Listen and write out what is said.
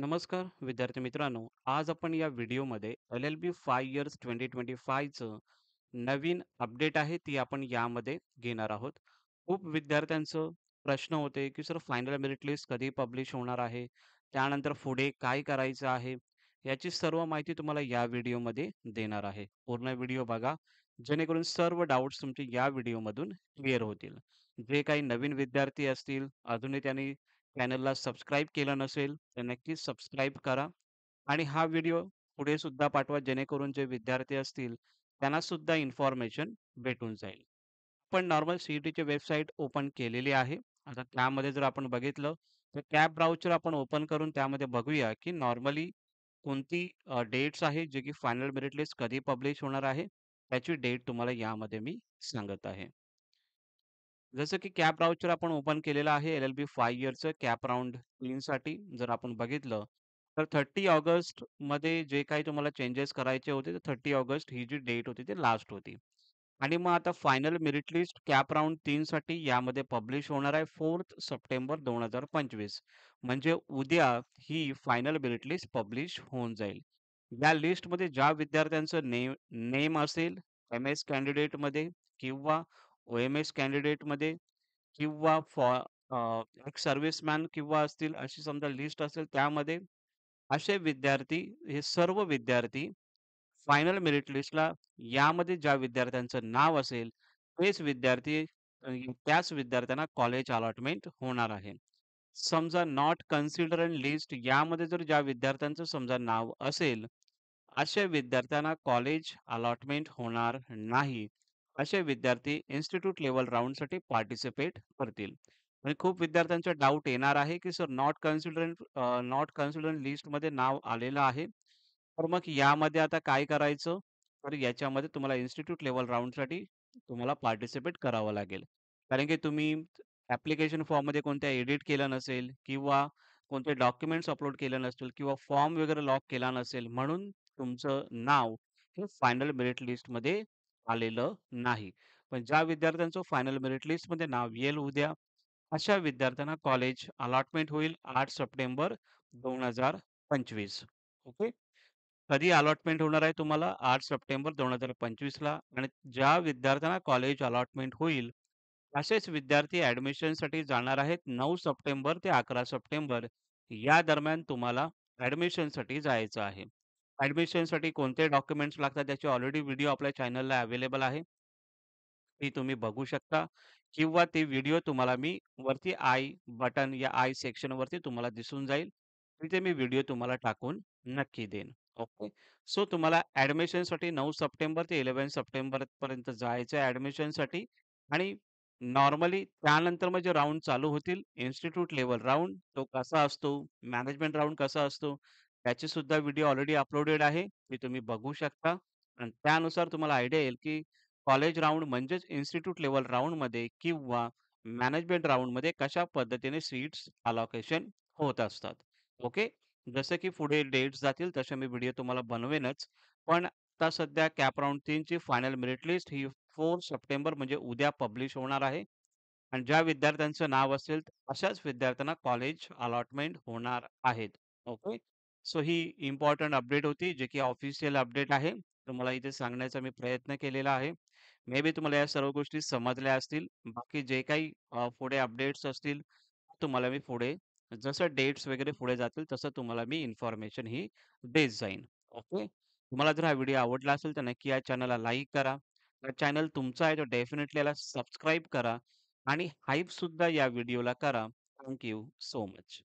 नमस्कार विद्यार्थी मित्रांनो. आज आपण या व्हिडिओमध्ये LLB 5 इयर्स 2025 चं नवीन अपडेट आहे ती आपण यामध्ये घेणार आहोत. खूप विद्यार्थ्यांचं प्रश्न होते, की सर फायनल मेरिट लिस्ट कधी पब्लिश होणार आहे? त्यानंतर पुढे काय करायचं आहे? याची सर्व माहिती तुम्हाला या व्हिडिओमध्ये देणार आहे. पूर्ण व्हिडिओ बघा, जेणेकरून सर्व डाउट्स तुमचे या व्हिडिओमधून क्लिअर होतील. जे काही नवीन विद्यार्थी असतील, अजूनही त्यांनी चॅनलला सबस्क्राईब केलं नसेल, तर नक्कीच सबस्क्राईब करा आणि हा व्हिडिओ पुढे सुद्धा पाठवा, जेणेकरून जे विद्यार्थी असतील त्यांना सुद्धा इन्फॉर्मेशन भेटून जाईल. आपण नॉर्मल सी-ई-टीची वेबसाईट ओपन केलेली आहे. आता त्यामध्ये जर आपण बघितलं, तर कॅब ब्राउचर आपण ओपन करून त्यामध्ये बघूया, की नॉर्मली कोणती डेट्स आहे, जे की फायनल मेरिट लिस्ट कधी पब्लिश होणार आहे, त्याची डेट तुम्हाला यामध्ये मी सांगत आहे. जसं की कॅप ब्राउचर आपण ओपन केलेलं आहे LLB 5 इयरचं कॅप राउंड 3 साठी जर आपण बघितलं, तर 30 ऑगस्टमध्ये जे काही तुम्हाला चेंजेस करायचे होते, तर 30 ऑगस्ट ही जी डेट होती, ती लास्ट होती. आणि मग आता final merit list cap round 3 साठी यामध्ये पब्लिश होणार आहे 4 सप्टेंबर 2025. म्हणजे उद्या ही फायनल मेरिट लिस्ट पब्लिश होऊन जाईल. या लिस्टमध्ये ज्या विद्यार्थ्यांचं नेम असेल एम-एस कॅन्डिडेटमध्ये किंवा ओ-एम-एस कॅन्डिडेटमध्ये किंवा एक सर्व्हिसमॅन किंवा असतील अशी समजा लिस्ट असेल त्यामध्ये असे विद्यार्थी हे सर्व विद्यार्थी फायनल मेरिट लिस्टला यामध्ये ज्या विद्यार्थ्यांचं नाव असेल तेच विद्यार्थी त्याच विद्यार्थ्यांना कॉलेज अलॉटमेंट होणार आहे. समजा नॉट कन्सिडर इन लिस्ट यामध्ये जर ज्या विद्यार्थ्यांचं समजा नाव असेल, अशा विद्यार्थ्यांना कॉलेज अलॉटमेंट होणार नाही. असे विद्यार्थी इन्स्टिट्यूट लेव्हल राउंडसाठी पार्टिसिपेट करतील. आणि खूप विद्यार्थ्यांचा डाउट येणार आहे, की सर नॉट कन्सिडर लिस्टमध्ये नाव आलेलं आहे. तर मग यामध्ये आता काय करायचं? तर याच्यामध्ये तुम्हाला इन्स्टिट्यूट लेव्हल राउंडसाठी तुम्हाला पार्टिसिपेट करावं लागेल. कारण की तुम्ही ॲप्लिकेशन फॉर्ममध्ये कोणत्या एडिट केलं नसेल किंवा कोणते डॉक्युमेंट्स अपलोड केले नसतील किंवा फॉर्म वगैरे लॉक केला नसेल, म्हणून तुमचं नाव हे फायनल मेरिट लिस्टमध्ये आलेलं नाही. पण ज्या विद्यार्थ्यांचं फायनल मेरिट लिस्टमध्ये नाव येईल उद्या, अशा विद्यार्थ्यांना कॉलेज अलॉटमेंट होईल 8 सप्टेंबर 2025. ओके. कधी अलॉटमेंट होणार आहे तुम्हाला? 8 सप्टेंबर 2025 ला आणि ज्या विद्यार्थ्यांना कॉलेज अलॉटमेंट होईल, असेच विद्यार्थी ॲडमिशनसाठी जाणार आहेत 9 सप्टेंबर ते 11 सप्टेंबर या दरम्यान तुम्हाला ॲडमिशनसाठी जायचं आहे. ॲडमिशनसाठी कोणते डॉक्युमेंट्स लागतात त्याची ऑलरेडी व्हिडिओ आपल्या चॅनलला अवेलेबल आहे. ती तुम्ही बघू शकता किंवा ते व्हिडिओ तुम्हाला मी वरती आय बटन या आय सेक्शनवरती तुम्हाला दिसून जाईल. तिथे मी व्हिडिओ तुम्हाला टाकून नक्की देईन. ओके. सो तुम्हाला ॲडमिशनसाठी 9 सप्टेंबर ते 11 सप्टेंबरपर्यंत जायचं आहे ॲडमिशनसाठी आणि नॉर्मली त्यानंतर मग जे राउंड चालू होतील, इन्स्टिट्यूट लेव्हल राउंड तो कसा असतो, मॅनेजमेंट राउंड कसा असतो, त्याची सुद्धा व्हिडिओ ऑलरेडी अपलोडेड आहे. ती तुम्ही बघू शकता आणि त्यानुसार तुम्हाला आयडिया येईल, की कॉलेज राउंड म्हणजेच इन्स्टिट्यूट लेव्हल राउंडमध्ये किंवा मॅनेजमेंट राउंडमध्ये कशा पद्धतीने सीट्स अलोकेशन होत असतात. ओके. जसं की पुढे डेट्स जातील तसे मी व्हिडिओ तुम्हाला बनवेनच. पण आता सध्या कॅप राउंड 3 ची फायनल मेरिट लिस्ट ही 4 सप्टेंबर म्हणजे उद्या पब्लिश होणार आहे. आणि ज्या विद्यार्थ्यांचं नाव असेल अशाच विद्यार्थ्यांना कॉलेज अलॉटमेंट होणार आहेत. ओके. सो ही इम्पोर्टंट अपडेट होती, जे की ऑफिशियल अपडेट आहे. तुम्हाला इथे सांगण्याचा मी प्रयत्न केलेला आहे. मे बी तुम्हाला या सर्व गोष्टी समजल्या असतील. बाकी जे काही पुढे अपडेट्स असतील, तुम्हाला मी पुढे जसं डेट्स वगैरे पुढे जातील, तसं तुम्हाला मी इन्फॉर्मेशन ही देत जाईन. ओके. तुम्हाला जर हा व्हिडिओ आवडला असेल, तर नक्की या चॅनलला लाईक करा. हा चॅनल तुमचा आहे, तर डेफिनेटली याला सबस्क्राईब करा आणि हाईप सुद्धा या व्हिडिओला करा. Thank you so much.